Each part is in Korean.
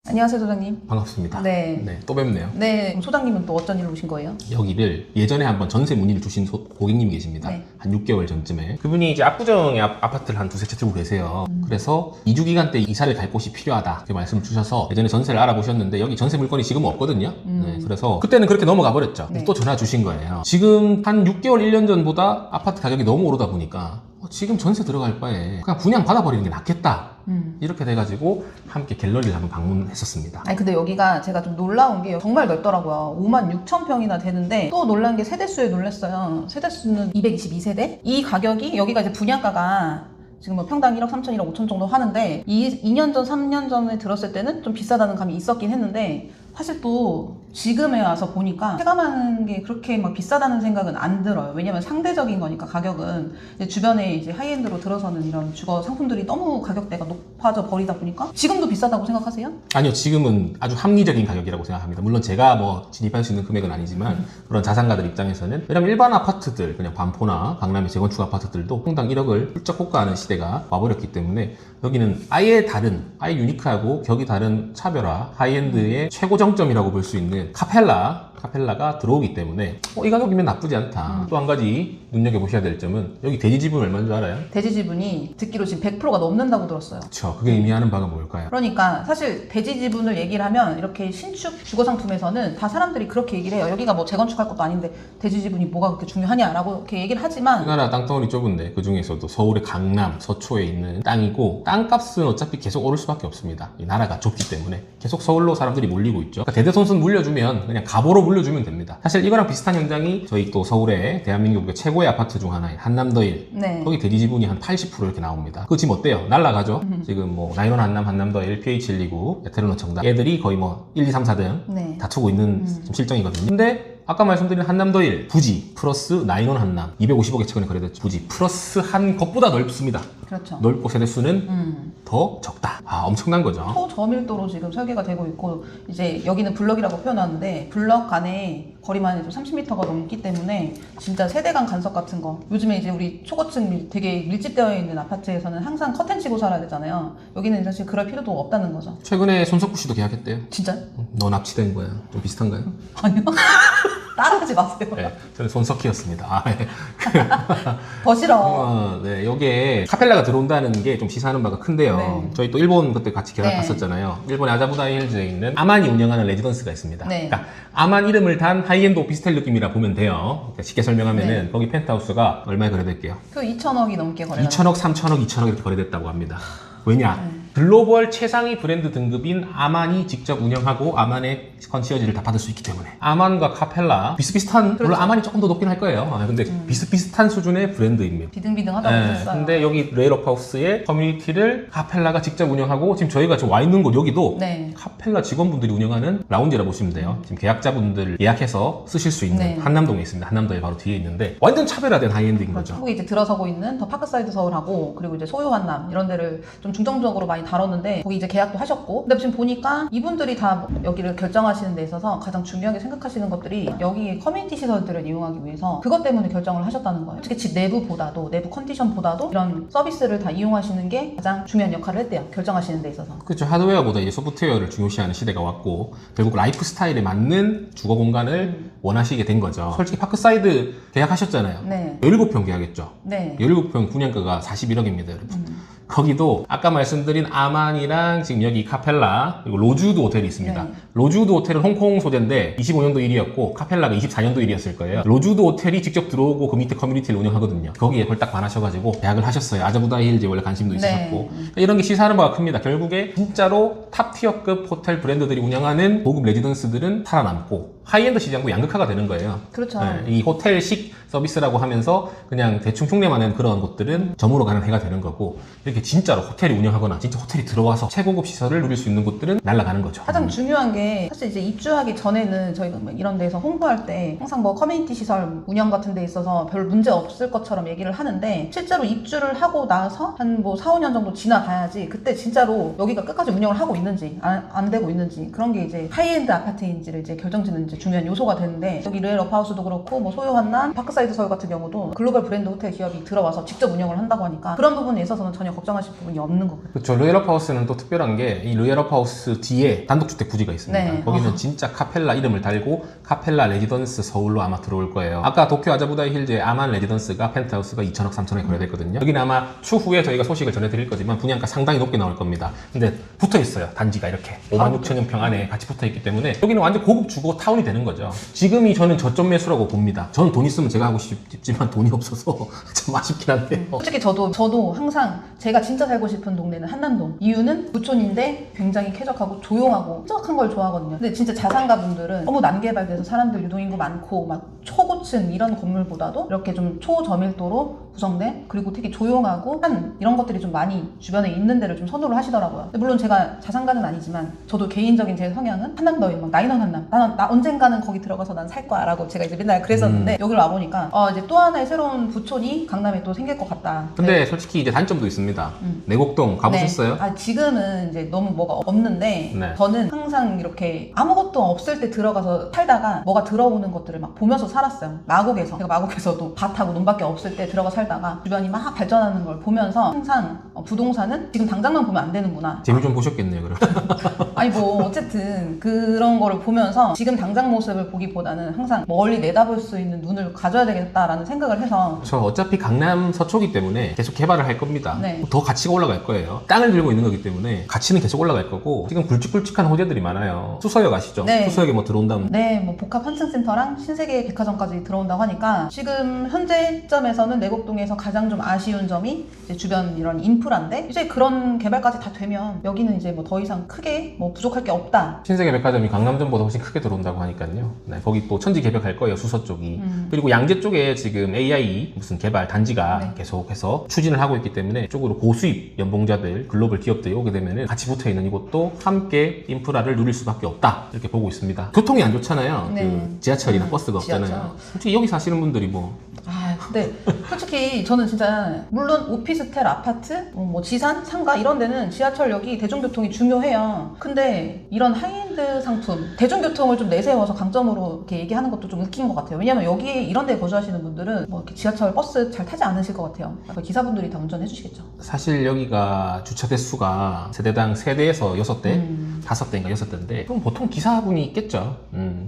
안녕하세요, 소장님. 반갑습니다. 네. 네, 또 뵙네요. 네. 그럼 소장님은 또 어쩐 일로 오신 거예요? 여기를 예전에 한번 전세 문의를 주신 고객님이 계십니다. 네. 한 6개월 전쯤에. 그분이 이제 압구정에 아파트를 한 두세 채 들고 계세요. 그래서 2주 기간 때 이사를 갈 곳이 필요하다. 이렇게 말씀을 주셔서 예전에 전세를 알아보셨는데 여기 전세 물건이 지금은 없거든요. 네, 그래서 그때는 그렇게 넘어가 버렸죠. 네. 또 전화 주신 거예요. 지금 한 6개월, 1년 전보다 아파트 가격이 너무 오르다 보니까 지금 전세 들어갈 바에 그냥 분양 받아버리는 게 낫겠다. 이렇게 돼가지고 함께 갤러리를 한번 방문했었습니다. 아니 근데 여기가 제가 좀 놀라운 게 정말 넓더라고요. 56,000평이나 되는데 또 놀란 게 세대수에 놀랐어요. 세대수는 222세대? 이 가격이 여기가 이제 분양가가 지금 뭐 평당 1억 3천, 1억 5천 정도 하는데 2년 전, 3년 전에 들었을 때는 좀 비싸다는 감이 있었긴 했는데 사실 또 지금에 와서 보니까 체감하는 게 그렇게 막 비싸다는 생각은 안 들어요. 왜냐면 상대적인 거니까 가격은 이제 주변에 이제 하이엔드로 들어서는 이런 주거 상품들이 너무 가격대가 높아져 버리다 보니까 지금도 비싸다고 생각하세요? 아니요, 지금은 아주 합리적인 가격이라고 생각합니다. 물론 제가 뭐 진입할 수 있는 금액은 아니지만 그런 자산가들 입장에서는, 왜냐면 일반 아파트들, 그냥 반포나 강남의 재건축 아파트들도 평당 1억을 훌쩍 호가하는 시대가 와버렸기 때문에 여기는 아예 다른, 아예 유니크하고 격이 다른 차별화, 하이엔드의 최고 정점이라고 볼 수 있는 카펠라가 들어오기 때문에 이 가격이면 나쁘지 않다. 또 한 가지 눈여겨보셔야 될 점은 여기 대지 지분 얼마인 줄 알아요? 대지 지분이 듣기로 지금 100%가 넘는다고 들었어요. 그렇죠. 그게 의미하는 바가 뭘까요? 그러니까 사실 대지 지분을 얘기를 하면 이렇게 신축 주거 상품에서는 다 사람들이 그렇게 얘기를 해요. 여기가 뭐 재건축할 것도 아닌데 대지 지분이 뭐가 그렇게 중요하냐라고 이렇게 얘기를 하지만 우리나라 땅덩어리 좁은데 그 중에서도 서울의 강남, 서초에 있는 땅이고, 땅값은 어차피 계속 오를 수밖에 없습니다. 이 나라가 좁기 때문에 계속 서울로 사람들이 몰리고 있죠. 그러니까 대대손손 물려주면 그냥 가보로 물려주면 됩니다. 사실 이거랑 비슷한 현장이 저희 또 서울의 대한민국의 최고의 아파트 중 하나인 한남더일. 네. 거기 대지 지분이 한 80% 이렇게 나옵니다. 그거 지금 어때요? 날라가죠? 지금 뭐 나인원 한남, 한남더일, PH129, 에테르노 청담, 얘들이 거의 뭐 1, 2, 3, 4등 네. 다투고 있는 지금 실정이거든요. 근데 아까 말씀드린 한남더일 부지 플러스 나인원 한남 250억에 최근에 거래됐죠. 부지 플러스 한 것보다 넓습니다. 그렇죠. 넓고 세대수는 더 적다. 엄청난 거죠. 초저밀도로 지금 설계가 되고 있고 이제 여기는 블럭이라고 표현하는데 블럭 간의 거리만이 좀 30m가 넘기 때문에 진짜 세대 간 간섭 같은 거, 요즘에 이제 우리 초고층 되게 밀집되어 있는 아파트에서는 항상 커튼 치고 살아야 되잖아요. 여기는 사실 그럴 필요도 없다는 거죠. 최근에 손석구 씨도 계약했대요. 진짜? 너 납치된 거야. 좀 비슷한가요? 아니요. 따라하지 마세요. 네, 저는 손석희였습니다. 네. 더 싫어. 네, 여기에 카펠라가 들어온다는 게 좀 시사하는 바가 큰데요. 네. 저희 또 일본 그때 같이 계약 네. 갔었잖아요. 일본의 아자부다이 힐즈에 있는 아만이 운영하는 레지던스가 있습니다. 네. 그러니까 아만 이름을 단 하이엔드 오피스텔 느낌이라 보면 돼요. 그러니까 쉽게 설명하면은 네. 거기 펜트하우스가 얼마에 거래될게요? 그 2천억이 넘게 거래가 2천억, 3천억, 2천억 이렇게 거래됐다고 합니다. 왜냐? 글로벌 최상위 브랜드 등급인 아만이 직접 운영하고 아만의 컨시어지를 다 받을 수 있기 때문에. 아만과 카펠라 비슷비슷한, 그렇죠. 물론 아만이 조금 더 높긴 할 거예요. 근데 비슷비슷한 수준의 브랜드입니다. 비등비등하다고 했어요. 근데 여기 레일업하우스의 커뮤니티를 카펠라가 직접 운영하고, 지금 저희가 지금 와 있는 곳 여기도 네. 카펠라 직원분들이 운영하는 라운지라 보시면 돼요. 지금 계약자분들 예약해서 쓰실 수 있는 네. 한남동에 있습니다. 한남동에 바로 뒤에 있는데 완전 차별화된 하이엔드인 거죠. 한국에 이제 들어서고 있는 더 파크사이드 서울하고 그리고 이제 소유 한남 이런 데를 좀 중점적으로 많이 다뤘는데 거기 이제 계약도 하셨고, 근데 지금 보니까 이분들이 다 여기를 결정하시는 데 있어서 가장 중요하게 생각하시는 것들이 여기 커뮤니티 시설들을 이용하기 위해서 그것 때문에 결정을 하셨다는 거예요. 특히 집 내부보다도, 내부 컨디션보다도 이런 서비스를 다 이용하시는 게 가장 중요한 역할을 했대요. 결정하시는 데 있어서. 그렇죠. 하드웨어보다 이제 소프트웨어를 중요시하는 시대가 왔고, 결국 라이프 스타일에 맞는 주거 공간을 원하시게 된 거죠. 솔직히 파크사이드 계약하셨잖아요. 네. 17평 계약했죠. 네. 17평 분양가가 41억입니다, 여러분. 거기도 아까 말씀드린 아만이랑 지금 여기 카펠라, 그리고 로주드 호텔이 있습니다. 네. 로주드 호텔은 홍콩 소재인데 25년도 1위였고 카펠라가 24년도 1위였을 거예요. 로주드 호텔이 직접 들어오고 그 밑에 커뮤니티를 운영하거든요. 거기에 홀딱 반하셔가지고 계약을 하셨어요. 아자부다이 힐즈에 원래 관심도 있으셨고. 이런 게 시사하는 바가 큽니다. 결국에 진짜로 탑티어급 호텔 브랜드들이 운영하는 고급 레지던스들은 살아남고 하이엔드 시장도 양극화가 되는 거예요. 그렇죠. 네, 이 호텔식 서비스라고 하면서 그냥 대충 흉내만 내는 그런 곳들은 점으로 가는 해가 되는 거고, 이렇게 진짜로 호텔이 운영하거나 진짜 호텔이 들어와서 최고급 시설을 누릴 수 있는 곳들은 날아가는 거죠. 가장 중요한 게 사실 이제 입주하기 전에는 저희가 뭐 이런 데서 홍보할 때 항상 뭐 커뮤니티 시설 운영 같은 데 있어서 별 문제 없을 것처럼 얘기를 하는데, 실제로 입주를 하고 나서 한 뭐 4, 5년 정도 지나가야지 그때 진짜로 여기가 끝까지 운영을 하고 있는지 안 되고 있는지, 그런 게 이제 하이엔드 아파트인지를 이제 결정짓는 이제 중요한 요소가 되는데 여기 르에 러프하우스도 그렇고 뭐 소유 한난, 파크사이드 서울 같은 경우도 글로벌 브랜드 호텔 기업이 들어와서 직접 운영을 한다고 하니까 그런 부분에 있어서는 전혀 걱정하실 부분이 없는 거고요. 그렇죠. 르에러프하우스는 또 특별한 게 이 르에러프하우스 뒤에 단독주택 부지가 있습니다. 네. 거기는 진짜 카펠라 이름을 달고 카펠라 레지던스 서울로 아마 들어올 거예요. 아까 도쿄 아자부다이 힐즈의 아만 레지던스가 펜트하우스가 2천억 3천억에 거래됐거든요. 여기는 아마 추후에 저희가 소식을 전해드릴 거지만 분양가 상당히 높게 나올 겁니다. 근데 붙어 있어요. 단지가 이렇게 56,000여 평 안에 같이 붙어 있기 때문에 여기는 완전 고급 주거 타운이 되는 거죠. 지금이 저는 저점 매수라고 봅니다. 저는 돈 있으면 제가 하고 싶지만 돈이 없어서 참 아쉽긴 한데요. 솔직히 저도 항상 제가 진짜 살고 싶은 동네는 한남동. 이유는 부촌인데 굉장히 쾌적하고 조용하고 쾌적한 걸 좋아하거든요. 근데 진짜 자산가 분들은 너무 난개발돼서 사람들 유동인구 많고 막 초고층 이런 건물보다도 이렇게 좀 초저밀도로 구성된 그리고 되게 조용하고 한 이런 것들이 좀 많이 주변에 있는 데를 좀 선호를 하시더라고요. 근데 물론 제가 자산가는 아니지만 저도 개인적인 제 성향은 한남더위 막 나인원 한남 나 언젠가는 거기 들어가서 난 살 거야 라고 제가 이제 맨날 그랬었는데 여기를 와보니까 이제 또 하나의 새로운 부촌이 강남에 또 생길 것 같다. 근데 솔직히 이제 단점도 있습니다. 내곡동 가보셨어요? 네. 지금은 이제 너무 뭐가 없는데 네. 저는 항상 이렇게 아무것도 없을 때 들어가서 살다가 뭐가 들어오는 것들을 막 보면서 살았어요. 마곡에서 제가 마곡에서도 밭하고 논밖에 없을 때 들어가 살다가 주변이 막 발전하는 걸 보면서 항상 부동산은 지금 당장만 보면 안 되는구나. 재미 좀 보셨겠네요, 그럼. 아니 뭐 어쨌든 그런 거를 보면서 지금 당장 모습을 보기보다는 항상 멀리 내다볼 수 있는 눈을 가져야 되겠다라는 생각을 해서 저 어차피 강남 서초기 때문에 계속 개발을 할 겁니다. 네. 더 가치가 올라갈 거예요. 땅을 들고 있는 거기 때문에 가치는 계속 올라갈 거고 지금 굵직굵직한 호재들이 많아요. 수서역 아시죠? 네. 수서역에 뭐 들어온다면 네, 뭐 복합 환승센터랑 신세계 백화점까지 들어온다고 하니까 지금 현재 시점에서는 내곡동에서 가장 좀 아쉬운 점이 이제 주변 이런 인프라인데 이제 그런 개발까지 다 되면 여기는 이제 뭐 더 이상 크게 뭐 부족할 게 없다. 신세계 백화점이 강남점보다 훨씬 크게 들어온다고 하니까요. 네, 거기 또 천지 개벽할 거예요, 수서 쪽이. 그리고 양재 쪽에 지금 AI 무슨 개발 단지가 네. 계속해서 추진을 하고 있기 때문에 이쪽으로 고수입 연봉자들, 글로벌 기업들이 오게 되면 같이 붙어 있는 이곳도 함께 인프라를 누릴 수밖에 없다 이렇게 보고 있습니다. 교통이 안 좋잖아요. 네. 그 지하철이나 버스가 지하철. 없잖아요. 솔직히 여기 사시는 분들이 뭐 근데 솔직히 저는 진짜 물론 오피스텔, 아파트, 뭐 지산, 상가 이런 데는 지하철역이 대중교통이 중요해요. 근데 이런 하이엔드 상품, 대중교통을 좀 내세워서 강점으로 이렇게 얘기하는 것도 좀 웃긴 것 같아요. 왜냐면 여기 이런 데 거주하시는 분들은 뭐 이렇게 지하철, 버스 잘 타지 않으실 것 같아요. 기사분들이 다 운전해 주시겠죠. 사실 여기가 주차 대수가 세대당 3대에서 6대, 5대인가 6대인데 그럼 보통 기사분이 있겠죠.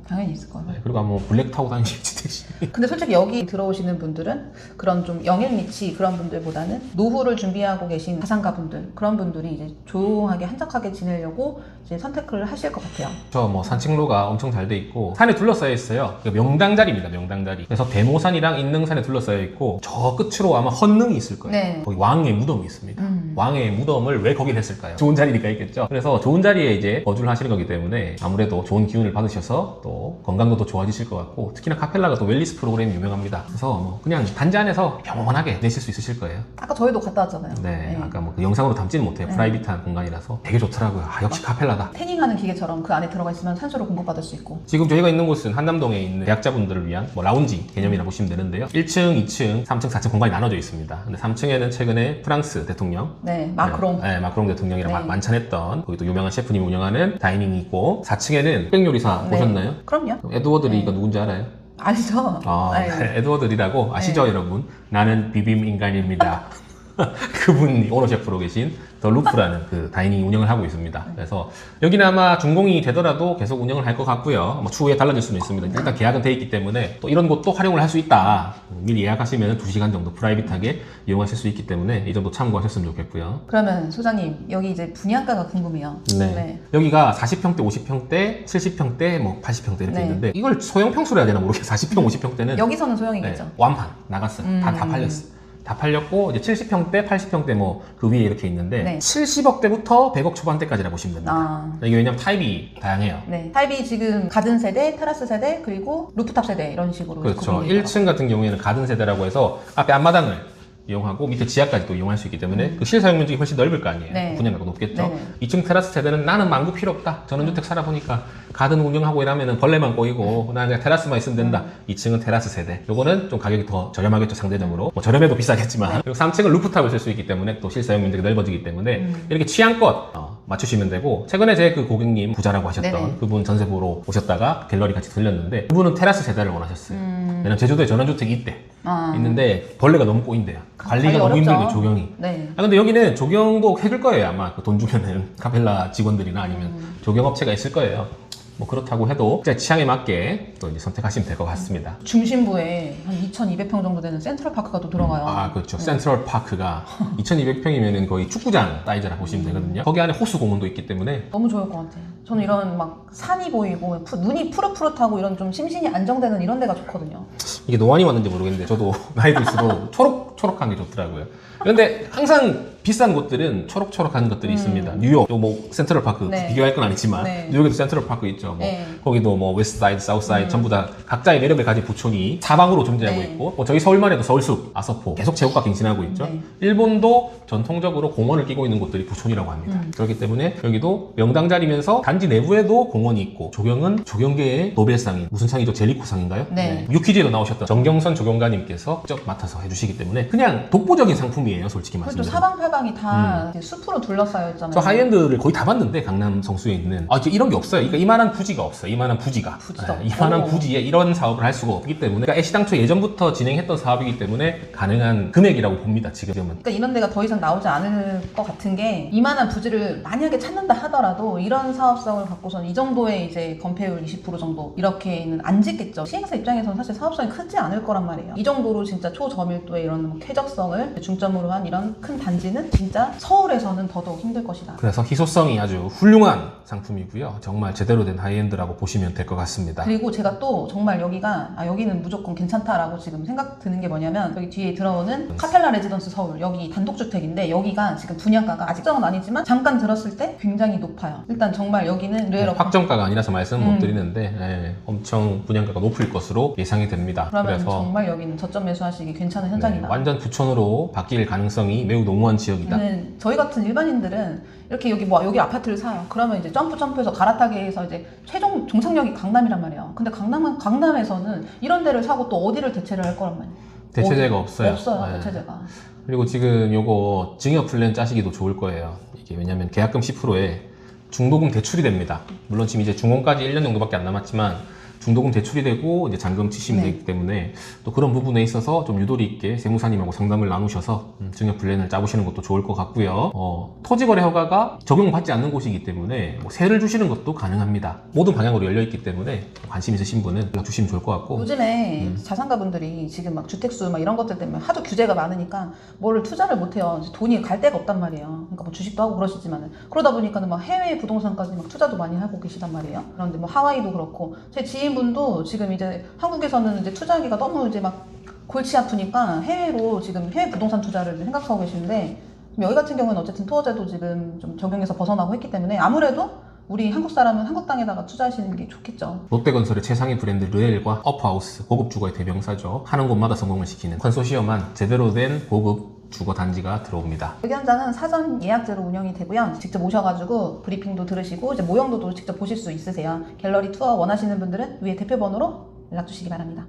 당연히 있을 거예요. 네, 그리고 뭐 블랙 타고 다니시겠지 택시. 근데 솔직히 여기 들어오시는 분들은 그런 좀 영앤 리치 그런 분들보다는 노후를 준비하고 계신 자산가 분들 그런 분들이 이제 조용하게 한적하게 지내려고 이제 선택을 하실 것 같아요. 저 뭐 산책로가 엄청 잘 돼 있고 산에 둘러싸여 있어요. 명당자리입니다. 명당자리. 그래서 대모산이랑 인능산에 둘러싸여 있고 저 끝으로 아마 헌능이 있을 거예요. 네. 거기 왕의 무덤이 있습니다. 왕의 무덤을 왜 거길 했을까요? 좋은 자리니까 있겠죠. 그래서 좋은 자리에 이제 거주를 하시는 거기 때문에 아무래도 좋은 기운을 받으셔서 또 건강도 더 좋아지실 것 같고 특히나 카펠라가 또 웰니스 프로그램이 유명합니다. 그래서 뭐 그냥 단지 안에서 평온하게 내실 수 있으실 거예요. 아까 저희도 갔다 왔잖아요. 네, 아까 뭐 그 영상으로 담지는 못해요. 프라이빗한 공간이라서 되게 좋더라고요. 역시 카펠라다. 태닝하는 기계처럼 그 안에 들어가 있으면 산소를 공급받을 수 있고. 지금 저희가 있는 곳은 한남동에 있는 대학자분들을 위한 뭐 라운지 개념이라 보시면 되는데요. 1층, 2층, 3층, 4층 공간이 나눠져 있습니다. 근데 3층에는 최근에 프랑스 대통령, 네, 마크롱. 네, 마크롱 대통령이랑 네. 만찬했던 거기 또 유명한 셰프님이 운영하는 다이닝이 있고 4층에는 흑백요리사 네. 보셨나요? 그럼요. 에드워드 리가 누군지 알아요? 알죠. 네. 에드워드 리라고 아시죠, 여러분? 나는 비빔 인간입니다. 그분이 오너 셰프로 계신 더 루프라는 그 다이닝 운영을 하고 있습니다. 그래서 여기는 아마 준공이 되더라도 계속 운영을 할 것 같고요. 뭐 추후에 달라질 수는 있습니다. 일단 계약은 돼 있기 때문에 또 이런 곳도 활용을 할 수 있다. 미리 예약하시면 2시간 정도 프라이빗하게 이용하실 수 있기 때문에 이 정도 참고하셨으면 좋겠고요. 그러면 소장님 여기 이제 분양가가 궁금해요. 네. 여기가 40평대, 50평대, 70평대, 뭐 80평대 이렇게 네. 있는데 이걸 소형 평수로 해야 되나 모르겠어요. 40평, 50평대는 여기서는 소형이겠죠. 완판 나갔어요. 다 팔렸어. 다 팔렸고 이제 70평대, 80평대 뭐 그 위에 이렇게 있는데 네. 70억대부터 100억 초반대까지라 보시면 됩니다. 이게 왜냐면 타입이 다양해요. 네. 타입이 지금 가든 세대, 테라스 세대, 그리고 루프탑 세대 이런 식으로 그렇죠. 구분이 돼요. 1층 같은 경우에는 가든 세대라고 해서 앞에 앞마당을 이용하고 밑에 지하까지 또 이용할 수 있기 때문에 그 실사용 면적이 훨씬 넓을 거 아니에요. 네. 분양가가 높겠죠. 네네. 2층 테라스 세대는 나는 망구 필요 없다. 전원주택 살아보니까 가든 운영하고 이러면은 벌레만 꼬이고 나 그냥 테라스만 있으면 된다. 2층은 테라스 세대. 요거는 좀 가격이 더 저렴하겠죠, 상대적으로. 뭐 저렴해도 비싸겠지만. 그리고 3층은 루프탑을 쓸 수 있기 때문에 또 실사용 면적이 넓어지기 때문에 이렇게 취향껏 맞추시면 되고, 최근에 제 그 고객님 부자라고 하셨던 네네. 그분 전세 보러 오셨다가 갤러리 같이 들렸는데, 그분은 테라스 세대를 원하셨어요. 왜냐면 제주도에 전원주택이 있는데 벌레가 너무 꼬인대요. 관리가 너무 어렵죠. 힘들고 조경이. 네. 근데 여기는 조경도 해줄 거예요. 아마 그 돈 주면은 카펠라 직원들이나 아니면 조경업체가 있을 거예요. 뭐 그렇다고 해도 제 취향에 맞게 또 이제 선택하시면 될 것 같습니다. 중심부에 한 2,200평 정도 되는 센트럴파크가 또 들어가요. 아, 그렇죠. 센트럴 파크가 2,200평이면은 거의 축구장 사이즈라 보시면 되거든요. 거기 안에 호수 공원도 있기 때문에 너무 좋을 것 같아요. 저는 이런 막 산이 보이고 눈이 푸릇푸릇하고 이런 좀 심신이 안정되는 이런 데가 좋거든요. 이게 노안이 왔는지 모르겠는데 저도 나이 들수록 초록초록한 게 좋더라고요. 그런데 항상 비싼 곳들은 초록초록한 것들이 있습니다. 뉴욕, 또 뭐 센트럴 파크 네. 비교할 건 아니지만 네. 뉴욕에도 센트럴 파크 있죠. 뭐 네. 거기도 뭐 웨스트 사이드, 사우스 사이드 전부 다 각자의 매력을 가진 부촌이 사방으로 존재하고 네. 있고, 뭐 저희 서울만 해도 서울숲, 아서포 계속 제국가 갱신하고 있죠. 네. 일본도 전통적으로 공원을 끼고 있는 곳들이 부촌이라고 합니다. 그렇기 때문에 여기도 명당 자리면서 단지 내부에도 공원이 있고, 조경은 조경계의 노벨상인 무슨 상이죠? 젤리코상인가요? 네. 유퀴즈에도 나오셨던 정경선 조경가님께서 직접 맡아서 해주시기 때문에 그냥 독보적인 상품이에요, 솔직히 그리고 또 말씀드리면. 사방팔방이 다 이렇게 숲으로 둘러싸여 있잖아요. 저 하이엔드를 거의 다 봤는데, 강남 성수에 있는 이제 이런 게 없어요. 그러니까 이만한 부지가 없어요. 이만한 부지가 이만한 없고. 부지에 이런 사업을 할 수가 없기 때문에, 그러니까 애시당초 예전부터 진행했던 사업이기 때문에 가능한 금액이라고 봅니다. 지금은. 그러니까 이런 데가 더 이상 나오지 않을 것 같은 게, 이만한 부지를 만약에 찾는다 하더라도 이런 사업성을 갖고서는 이 정도의 이제 건폐율 20% 정도 이렇게는 안 짓겠죠. 시행사 입장에서는 사실 사업성이 크지 않을 거란 말이에요. 이 정도로 진짜 초저밀도의 이런 뭐 쾌적성을 중점으로 한 이런 큰 단지는 진짜 서울에서는 더더욱 힘들 것이다. 그래서 희소성이 아주 훌륭한 상품이고요. 정말 제대로 된 하이엔드라고 보시면 될 것 같습니다. 그리고 제가 또 정말 여기는 무조건 괜찮다라고 지금 생각 드는 게 뭐냐면, 여기 뒤에 들어오는 카펠라 레지던스 서울, 여기 단독주택인데 여기가 지금 분양가가 아직 정은 아니지만 잠깐 들었을 때 굉장히 높아요. 일단 정말 여기는 레일업 확정가가 아니라서 말씀은 못 드리는데 엄청 분양가가 높을 것으로 예상이 됩니다. 그러면 그래서 정말 여기는 저점 매수하시기 괜찮은 현장이다. 완전 부촌으로 바뀔 가능성이 매우 농후한 지역이다. 저희 같은 일반인들은 이렇게 여기 아파트를 사요. 그러면 이제 점프해서 갈아타기 해서 이제 최종 종착역이 강남이란 말이에요. 근데 강남에서는 이런 데를 사고 또 어디를 대체를 할 거란 말이에요. 대체제가 없어요. 없어요, 네. 대체제가. 그리고 지금 요거 증여 플랜 짜시기도 좋을 거예요. 이게 왜냐면 계약금 10%에 중도금 대출이 됩니다. 물론 지금 이제 중원까지 1년 정도밖에 안 남았지만 중도금 대출이 되고 이제 잔금 치시면 네. 되기 때문에 또 그런 부분에 있어서 좀 유도리 있게 세무사님하고 상담을 나누셔서 증여 플랜을 짜보시는 것도 좋을 것 같고요. 토지거래 허가가 적용받지 않는 곳이기 때문에 뭐 세를 주시는 것도 가능합니다. 모든 방향으로 열려 있기 때문에 관심 있으신 분은 연락 주시면 좋을 것 같고. 요즘에 자산가분들이 지금 막 주택수 막 이런 것들 때문에 하도 규제가 많으니까 뭐를 투자를 못해요. 돈이 갈 데가 없단 말이에요. 그러니까 뭐 주식도 하고 그러시지만은, 그러다 보니까는 막 해외 부동산까지 막 투자도 많이 하고 계시단 말이에요. 그런데 뭐 하와이도 그렇고, 제 지인분도 지금 이제 한국에서는 이제 투자하기가 너무 이제 막 골치 아프니까 해외로 지금 해외 부동산 투자를 생각하고 계시는데, 여기 같은 경우는 어쨌든 투어제도 지금 좀 적용해서 벗어나고 했기 때문에 아무래도 우리 한국 사람은 한국 땅에다가 투자하시는 게 좋겠죠. 롯데건설의 최상위 브랜드 르엘과 어프하우스, 고급 주거의 대명사죠. 하는 곳마다 성공을 시키는 컨소시엄한 제대로 된 고급 주거 단지가 들어옵니다. 여기 현장은 사전 예약제로 운영이 되고요. 직접 오셔가지고 브리핑도 들으시고 이제 모형도도 직접 보실 수 있으세요. 갤러리 투어 원하시는 분들은 위에 대표 번호로 연락 주시기 바랍니다.